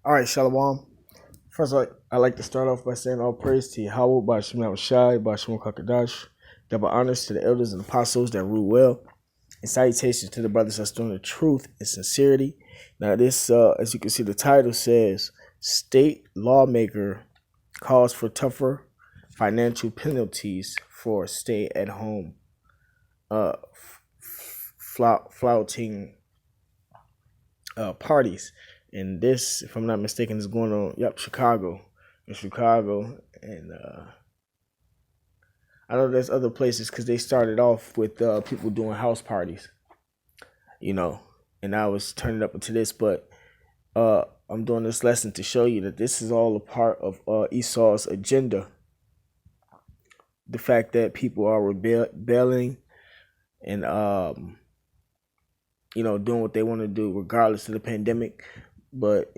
All right, Shalom. First, I like to start off by saying all praise to Yahweh, Bashim Shai, Bashim Kakadash, double honors to the elders and apostles that rule well, and salutations to the brothers that's doing the truth and sincerity. Now, this, as you can see, the title says, State Lawmaker Calls for Tougher Financial Penalties for Stay-at-Home flouting parties. And this, if I'm not mistaken, is going on, Chicago. In Chicago. And I know there's other places because they started off with people doing house parties, and I was turning up into this, but I'm doing this lesson to show you that this is all a part of Esau's agenda. The fact that people are rebelling and, doing what they want to do regardless of the pandemic. But,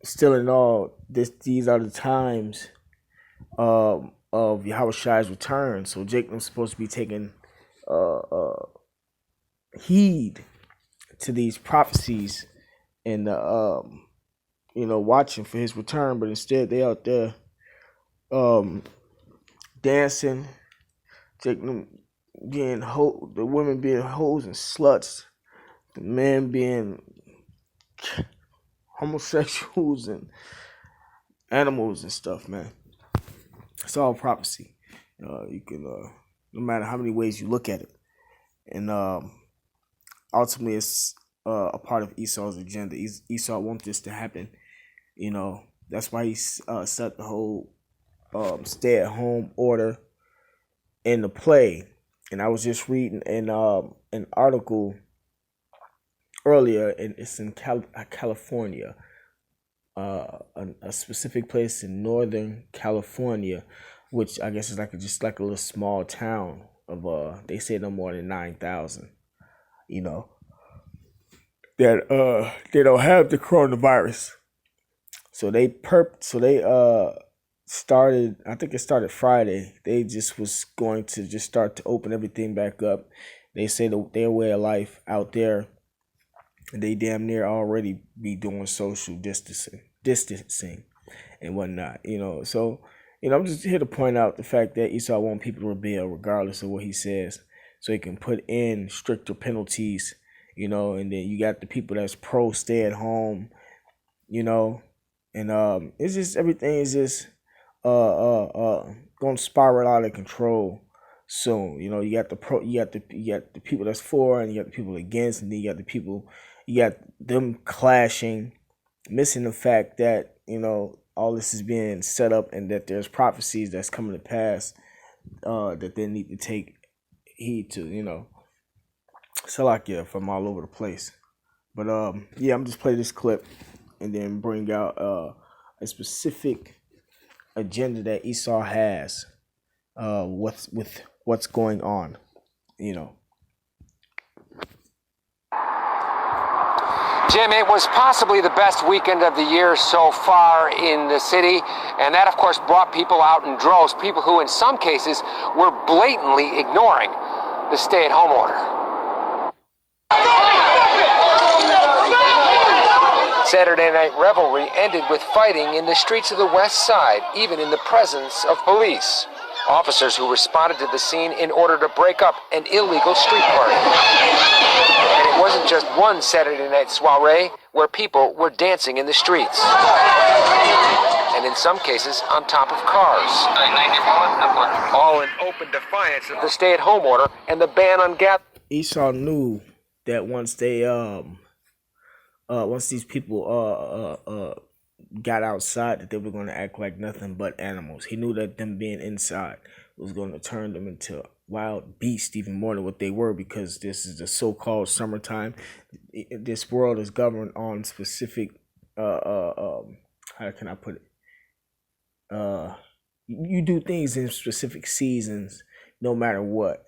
still in all, these are the times of Yahweh return. So Jacob's supposed to be taking heed to these prophecies and, watching for his return. But instead, they out there dancing, Jacob being the women being hoes and sluts, the men being homosexuals and animals and stuff, man. It's all prophecy. You can, no matter how many ways you look at it, and ultimately, it's a part of Esau's agenda. Esau wants this to happen. That's why he set the whole stay-at-home order into play. And I was just reading an article earlier, and it's in California, a specific place in Northern California, which I guess is just like a little small town of they say no more than 9,000. That they don't have the coronavirus, so they started. I think it started Friday. They just was going to just start to open everything back up. They say their way of life out there. They damn near already be doing social distancing and whatnot, So, I'm just here to point out the fact that Esau wants people to rebel regardless of what he says, so he can put in stricter penalties, and then you got the people that's pro stay at home, and it's just everything is just going to spiral out of control soon. You got the people that's for, and you got the people against, and then you got them clashing, missing the fact that, all this is being set up and that there's prophecies that's coming to pass that they need to take heed to, Salakia from all over the place. But, I'm just play this clip and then bring out a specific agenda that Esau has with what's going on, Jim, it was possibly the best weekend of the year so far in the city, and that, of course, brought people out in droves, people who, in some cases, were blatantly ignoring the stay-at-home order. Saturday night revelry ended with fighting in the streets of the West Side, even in the presence of police. Officers who responded to the scene in order to break up an illegal street party. And it wasn't just one Saturday night soiree where people were dancing in the streets. And in some cases, on top of cars. All in open defiance of the stay-at-home order and the ban on gas. Esau knew that once these people got outside, that they were going to act like nothing but animals. He knew that them being inside was going to turn them into wild beasts even more than what they were, because this is the so-called summertime. This world is governed on specific how can I put it? You do things in specific seasons no matter what,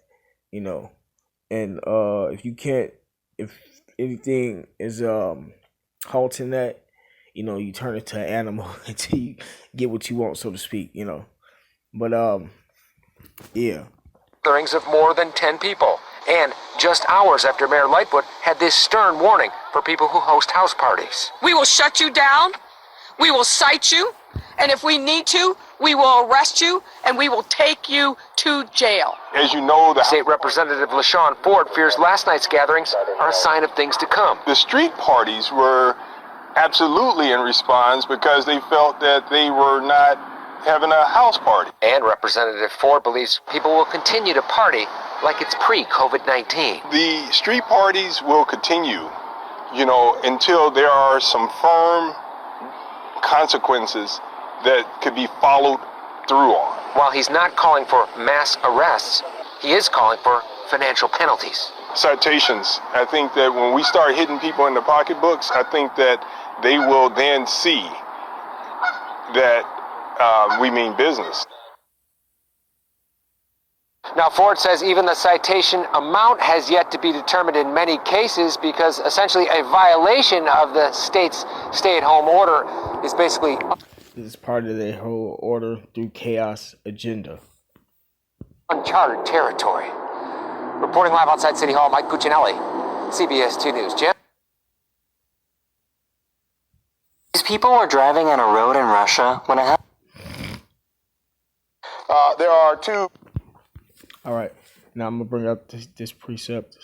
and if anything is halting that, you turn it to an animal until you get what you want, so to speak, But, yeah. Gatherings of more than 10 people. And just hours after Mayor Lightfoot had this stern warning for people who host house parties. We will shut you down, we will cite you, and if we need to, we will arrest you, and we will take you to jail. As you know, the State Representative LaShawn Ford fears last night's gatherings are a sign of things to come. the street parties were absolutely in response because they felt that they were not having a house party. And Representative Ford believes people will continue to party like it's pre-COVID-19. The street parties will continue, until there are some firm consequences that could be followed through on. While he's not calling for mass arrests, he is calling for financial penalties. Citations. I think that when we start hitting people in the pocketbooks, I think that they will then see that we mean business. Now, Ford says even the citation amount has yet to be determined in many cases because essentially a violation of the state's stay-at-home order is basically This is part of their whole order through chaos agenda. uncharted territory. Reporting live outside City Hall, Mike Cuccinelli, CBS 2 News. Jim? These people were driving on a road in Russia when it happened. There are two. All right, now I'm gonna bring up this precept.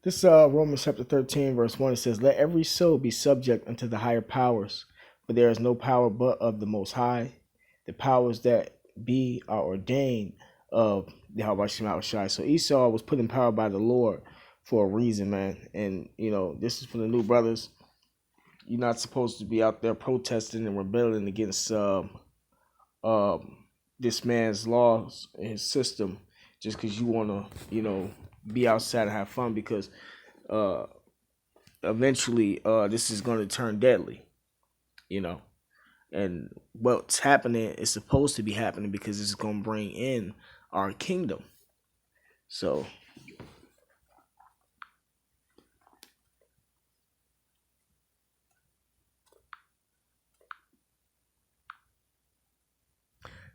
This Romans chapter 13, verse 1, it says, "Let every soul be subject unto the higher powers, for there is no power but of the Most High. The powers that be are ordained of the Shai." So Esau was put in power by the Lord for a reason, man. And, this is for the new brothers. You're not supposed to be out there protesting and rebelling against this man's laws and his system just because you want to, be outside and have fun, because eventually this is going to turn deadly, and what's happening is supposed to be happening because it's going to bring in our kingdom. So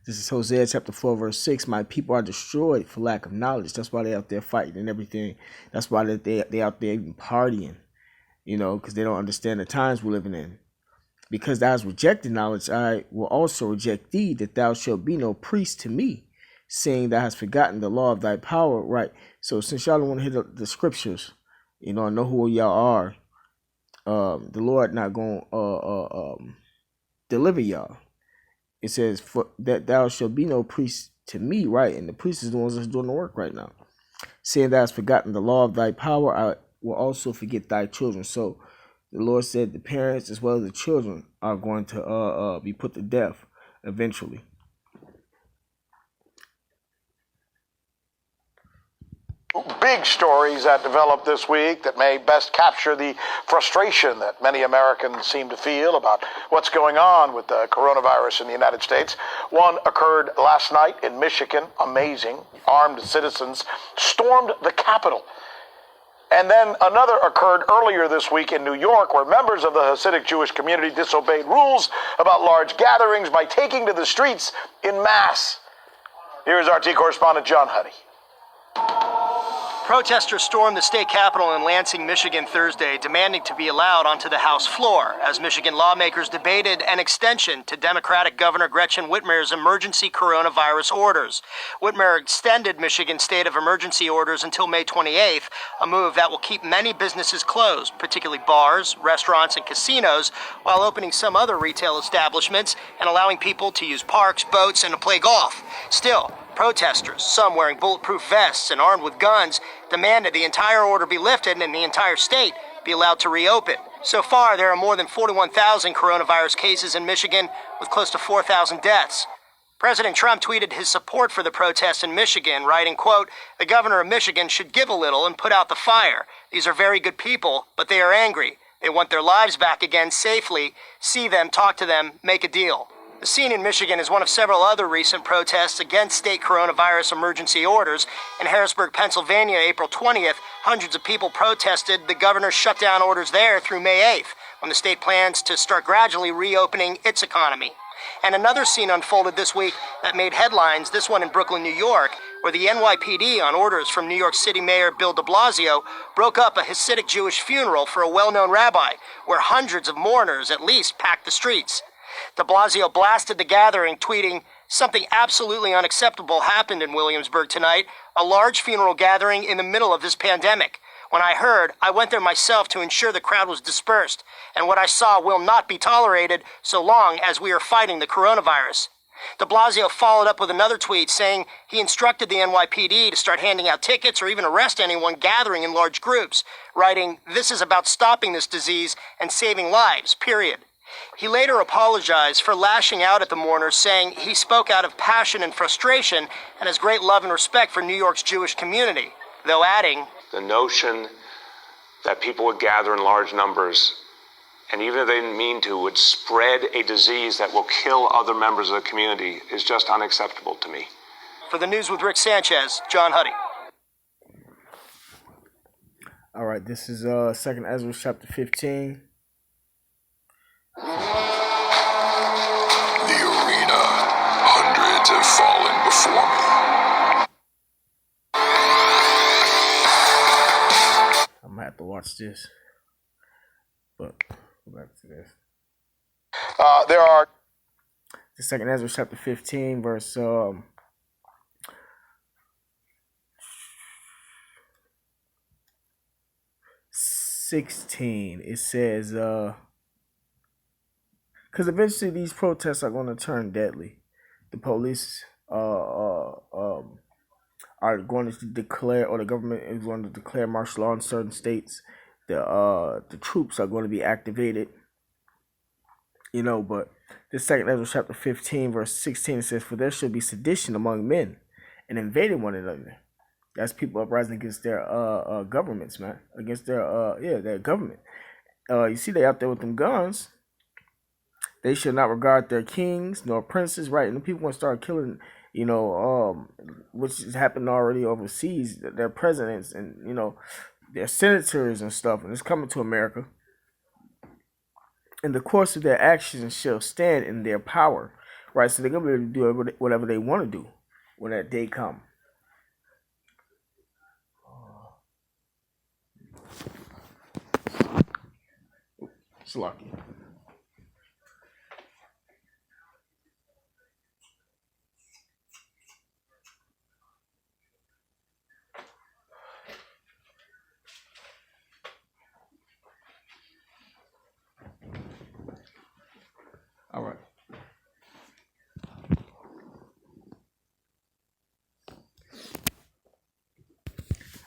this is Hosea chapter 4, verse 6. "My people are destroyed for lack of knowledge." That's why they're out there fighting and everything. That's why they out there even partying, because they don't understand the times we're living in. "Because thou hast rejected knowledge, I will also reject thee, that thou shalt be no priest to me, saying thou hast forgotten the law of thy power." Right. So since y'all don't want to hear the scriptures, I know who y'all are. The Lord not going to deliver y'all. It says, "For that thou shalt be no priest to me," right? And the priest is the ones that's doing the work right now. "Saying thou hast forgotten the law of thy power, I will also forget thy children." So the Lord said the parents as well as the children are going to be put to death eventually. Big stories that developed this week that may best capture the frustration that many Americans seem to feel about what's going on with the coronavirus in the United States. One occurred last night in Michigan. Amazing. Armed citizens stormed the Capitol. And then another occurred earlier this week in New York, where members of the Hasidic Jewish community disobeyed rules about large gatherings by taking to the streets in mass. Here's RT correspondent John Huddy. Protesters stormed the state capitol in Lansing, Michigan Thursday, demanding to be allowed onto the House floor as Michigan lawmakers debated an extension to Democratic Governor Gretchen Whitmer's emergency coronavirus orders. Whitmer extended Michigan's state of emergency orders until May 28th, a move that will keep many businesses closed, particularly bars, restaurants, and casinos, while opening some other retail establishments and allowing people to use parks, boats, and to play golf. Still, protesters, some wearing bulletproof vests and armed with guns, demanded the entire order be lifted and the entire state be allowed to reopen. So far, there are more than 41,000 coronavirus cases in Michigan, with close to 4,000 deaths. President Trump tweeted his support for the protest in Michigan, writing, quote, "The governor of Michigan should give a little and put out the fire. These are very good people, but they are angry. They want their lives back again safely. See them, talk to them, make a deal." The scene in Michigan is one of several other recent protests against state coronavirus emergency orders. In Harrisburg, Pennsylvania, April 20th, hundreds of people protested the governor's shutdown orders there through May 8th, when the state plans to start gradually reopening its economy. And another scene unfolded this week that made headlines, this one in Brooklyn, New York, where the NYPD, on orders from New York City Mayor Bill de Blasio, broke up a Hasidic Jewish funeral for a well-known rabbi, where hundreds of mourners at least packed the streets. De Blasio blasted the gathering, tweeting, "Something absolutely unacceptable happened in Williamsburg tonight, a large funeral gathering in the middle of this pandemic. When I heard, I went there myself to ensure the crowd was dispersed, and what I saw will not be tolerated so long as we are fighting the coronavirus." De Blasio followed up with another tweet saying he instructed the NYPD to start handing out tickets or even arrest anyone gathering in large groups, writing, "This is about stopping this disease and saving lives, period." He later apologized for lashing out at the mourners, saying he spoke out of passion and frustration and has great love and respect for New York's Jewish community, though adding, "The notion that people would gather in large numbers, and even if they didn't mean to, would spread a disease that will kill other members of the community is just unacceptable to me." For the News with Rick Sanchez, John Huddy. All right, this is 2nd Ezra chapter 15. The arena, hundreds have fallen before me. I'm gonna have to watch this, but go back to this. There are The 2nd Ezra chapter 15, verse 16. It says, because eventually these protests are going to turn deadly. The police are going to declare, or the government is going to declare martial law in certain states. The troops are going to be activated. You know, but this 2nd Ezra chapter 15, verse 16 says, "For there shall be sedition among men, and invading one another." That's people uprising against their governments, man. Against their government. You see, they out there with them guns. They shall not regard their kings nor princes, right? And the people want to start killing, which has happened already overseas, their presidents and, their senators and stuff. And it's coming to America. In the course of their actions shall stand in their power, right? So they're going to be able to do whatever they want to do when that day comes. It's lucky. All right.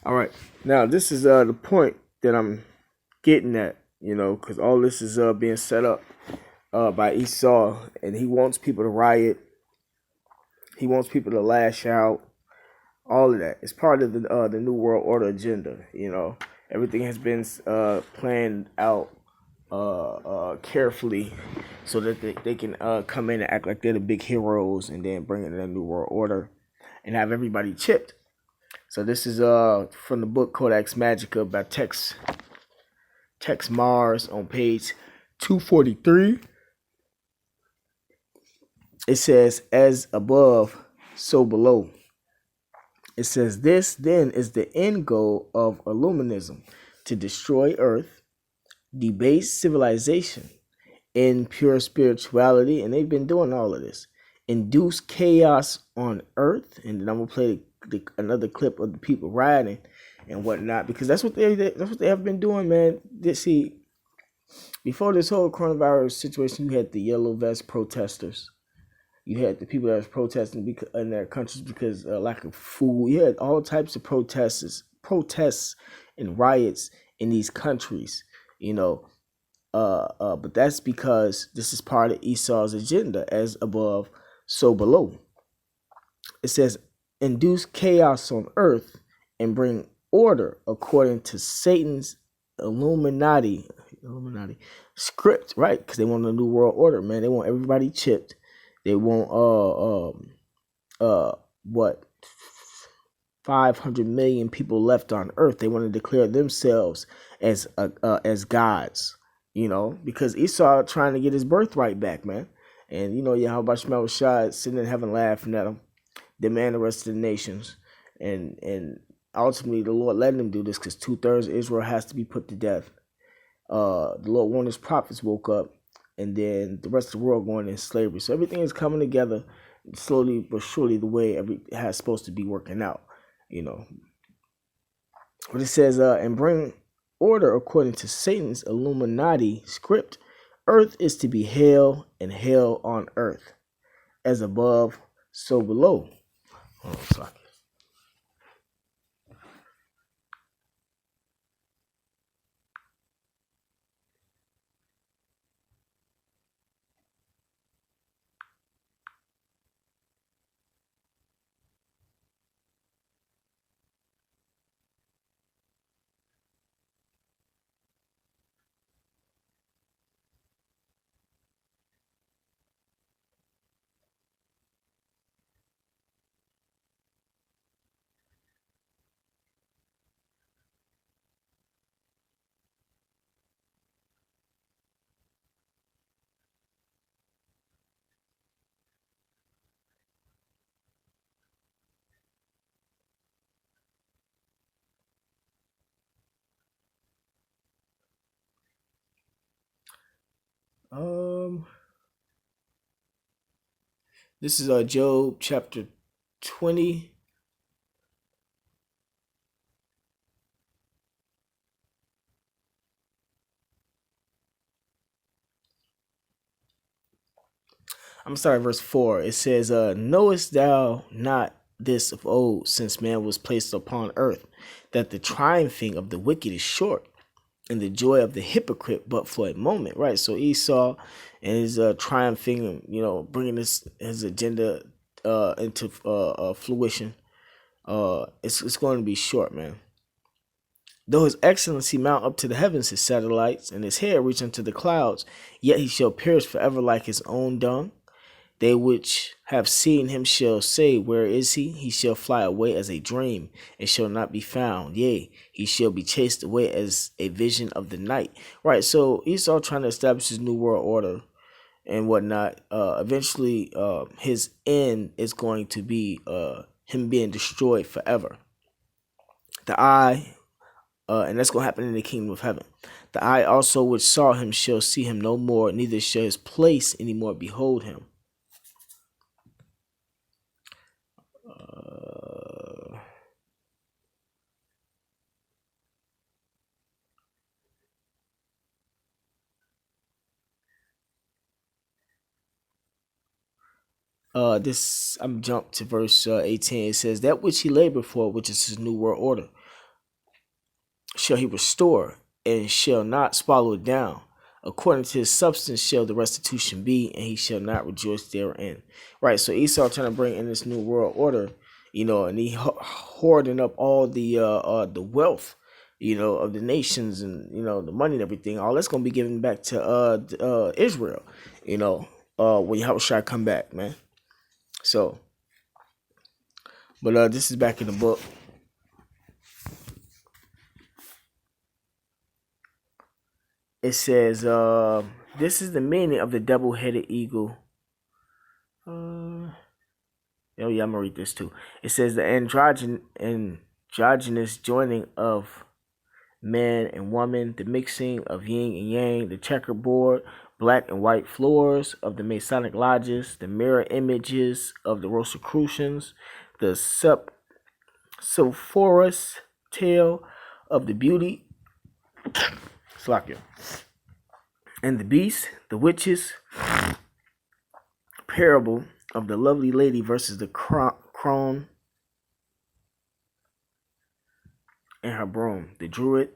All right. Now, this is the point that I'm getting at, because all this is being set up by Esau, and he wants people to riot. He wants people to lash out. All of that. It's part of the New World Order agenda, Everything has been planned out carefully so that they can come in and act like they're the big heroes and then bring in the New World Order and have everybody chipped. So this is from the book Codex Magica by Tex Mars on page 243. It says, "As above, so below." It says, "This then is the end goal of Illuminism, to destroy Earth, debase civilization, impure spirituality," and they've been doing all of this, "induce chaos on Earth," and then I'm gonna play another clip of the people rioting and whatnot, because that's what they have been doing, man. See, before this whole coronavirus situation, you had the yellow vest protesters. You had the people that was protesting in their countries because lack of food. You had all types of protests and riots in these countries, but that's because this is part of Esau's agenda, as above, so below. It says, induce chaos on earth and bring order according to Satan's Illuminati script, right? Because they want a new world order, man. They want everybody chipped. They want what 500 million people left on earth. They want to declare themselves as gods, you know, because Esau trying to get his birthright back, man. And you know, Yahweh Shema Rashad sitting in heaven laughing at him, demand the rest of the nations, and ultimately the Lord letting him do this because 2/3 of Israel has to be put to death. The Lord warned his prophets woke up, and then the rest of the world going into slavery. So everything is coming together slowly but surely the way it has supposed to be working out, you know. But it says, and bring order according to Satan's Illuminati script. Earth is to be hell, and hell on earth. As above, so below. Oh, sorry. This is Job chapter 20. I'm sorry, verse 4. It says, knowest thou not this of old, since man was placed upon earth, that the triumphing of the wicked is short, and the joy of the hypocrite but for a moment, right? So Esau and his triumphing, you know, bringing his agenda into fruition, it's going to be short, man. Though his excellency mount up to the heavens, his satellites, and his hair reach unto the clouds, yet he shall perish forever like his own dung. They which have seen him shall say, where is he? He shall fly away as a dream, and shall not be found. Yea, he shall be chased away as a vision of the night. Right, so Esau trying to establish his new world order and whatnot. Eventually, his end is going to be him being destroyed forever. The eye, and that's going to happen in the kingdom of heaven. The eye also which saw him shall see him no more, neither shall his place any more behold him. I'm jumped to verse 18. It says, that which he labored for, which is his new world order, shall he restore, and shall not swallow it down. According to his substance shall the restitution be, and he shall not rejoice therein. Right, so Esau trying to bring in this new world order, you know, and he hoarding up all the wealth, you know, of the nations, and you know, the money and everything. All that's gonna be given back to Israel, you know, when Yahushua come back, man. So, but this is back in the book. It says, this is the meaning of the double-headed eagle. Oh yeah, I'm gonna read this too. It says the androgynous joining of man and woman, the mixing of yin and yang, the checkerboard, black and white floors of the Masonic lodges, the mirror images of the Rosicrucians, the sulphurous tale of the beauty, and the beast, the witches, parable of the lovely lady versus the crone and her broom, the druid,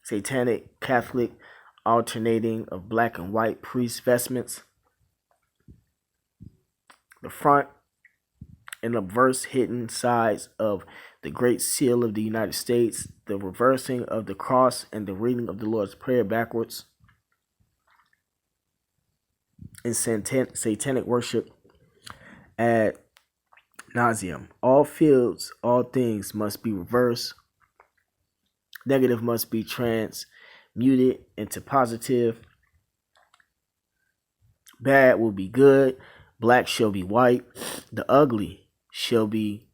satanic, Catholic, alternating of black and white priest vestments, the front and obverse hidden sides of the Great Seal of the United States, the reversing of the cross, and the reading of the Lord's Prayer backwards, and satanic worship ad nauseum. All fields, all things must be reversed. Negative must be transmuted into positive. Bad will be good. Black shall be white. The ugly shall be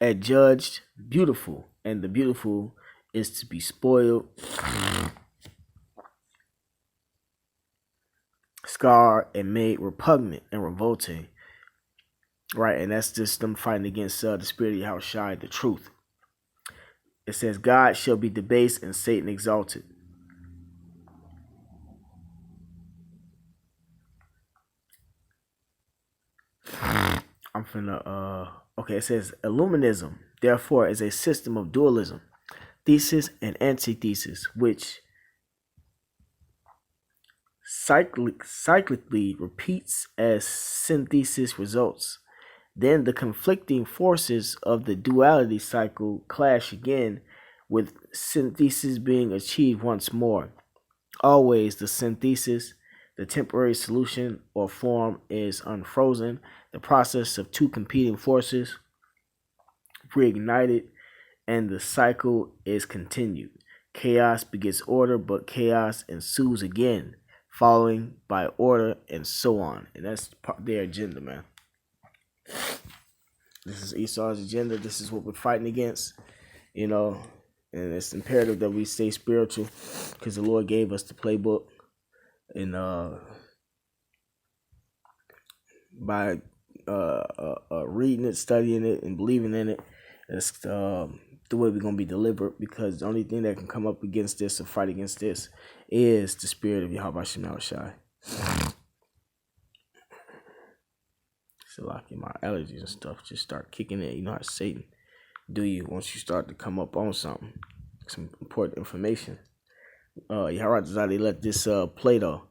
adjudged beautiful, and the beautiful is to be spoiled, scarred, and made repugnant and revolting. Right, and that's just them fighting against the spirit of Yahushua, the truth. It says, God shall be debased and Satan exalted. I'm finna, okay, it says, Illuminism, therefore, is a system of dualism, thesis and antithesis, which cyclically repeats as synthesis results. Then the conflicting forces of the duality cycle clash again, with synthesis being achieved once more. Always the synthesis, the temporary solution or form, is unfrozen. The process of two competing forces reignited, and the cycle is continued. Chaos begets order, but chaos ensues again, following by order, and so on. And that's their agenda, man. This is Esau's agenda. This is what we're fighting against, you know, and it's imperative that we stay spiritual, because the Lord gave us the playbook, and by reading it, studying it, and believing in it, that's the way we're going to be delivered, because the only thing that can come up against this or fight against this is the spirit of Yahweh Shem Shai. So like my allergies and stuff just start kicking in. You know how Satan do you once you start to come up on something, some important information. Yahweh let this play though.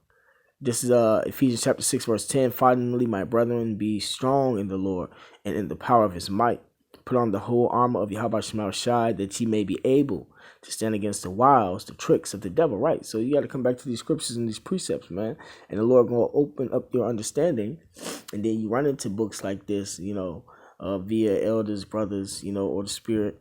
This is Ephesians chapter 6 verse 10. Finally, my brethren, be strong in the Lord and in the power of his might. Put on the whole armor of Yahweh Shema Shai, that ye may be able to stand against the wiles, the tricks of the devil. Right. So you got to come back to these scriptures and these precepts, man. And the Lord going to open up your understanding. And then you run into books like this, you know, via elders, brothers, you know, or the spirit,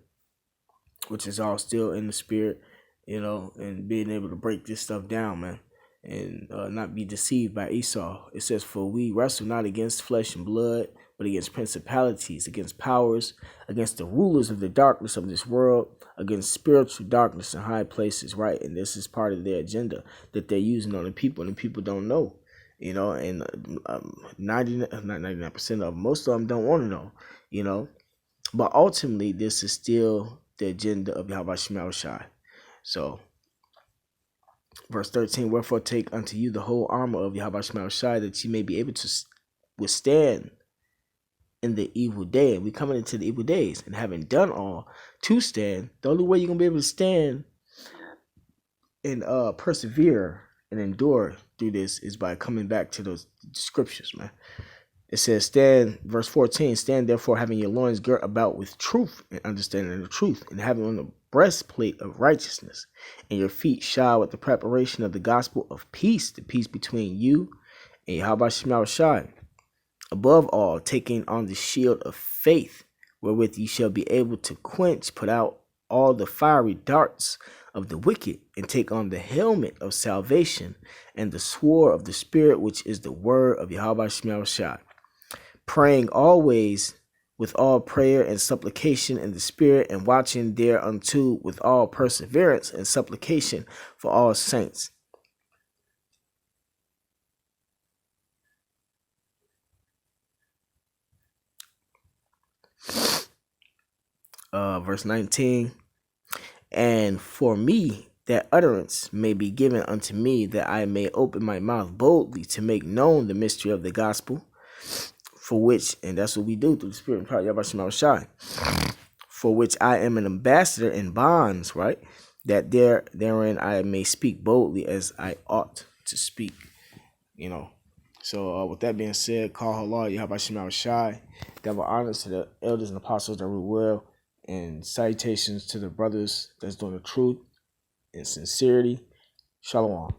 which is all still in the spirit, you know, and being able to break this stuff down, man. And not be deceived by Esau. It says, for we wrestle not against flesh and blood, but against principalities, against powers, against the rulers of the darkness of this world, against spiritual darkness in high places, right? And this is part of their agenda that they're using on the people, and the people don't know, you know, and 99% of most of them don't want to know, you know. But ultimately, this is still the agenda of Yahweh Shema Shai. So, verse 13, wherefore take unto you the whole armor of Yahweh Shema Shai, that ye may be able to withstand in the evil day. And we coming into the evil days, and having done all to stand. The only way you're gonna be able to stand and persevere and endure through this is by coming back to those scriptures, man. It says, stand, verse 14, stand therefore having your loins girt about with truth and understanding the truth, and having on the breastplate of righteousness, and your feet shod with the preparation of the gospel of peace, the peace between you and Yahweh Shema Shai. Above all, taking on the shield of faith, wherewith ye shall be able to quench, put out all the fiery darts of the wicked, and take on the helmet of salvation and the sword of the Spirit, which is the word of Yahweh Shema Shai. Praying always with all prayer and supplication in the Spirit, and watching thereunto with all perseverance and supplication for all saints. Verse 19, and for me that utterance may be given unto me, that I may open my mouth boldly to make known the mystery of the gospel, for which, and that's what we do through the Spirit and power of Yahweh Shema Shai, for which I am an ambassador in bonds, right? That therein I may speak boldly as I ought to speak, you know. So with that being said, call halal, Yahweh Shema Shai. Double honors to the elders and apostles that rule well, and salutations to the brothers that's doing the truth and sincerity. Shalom.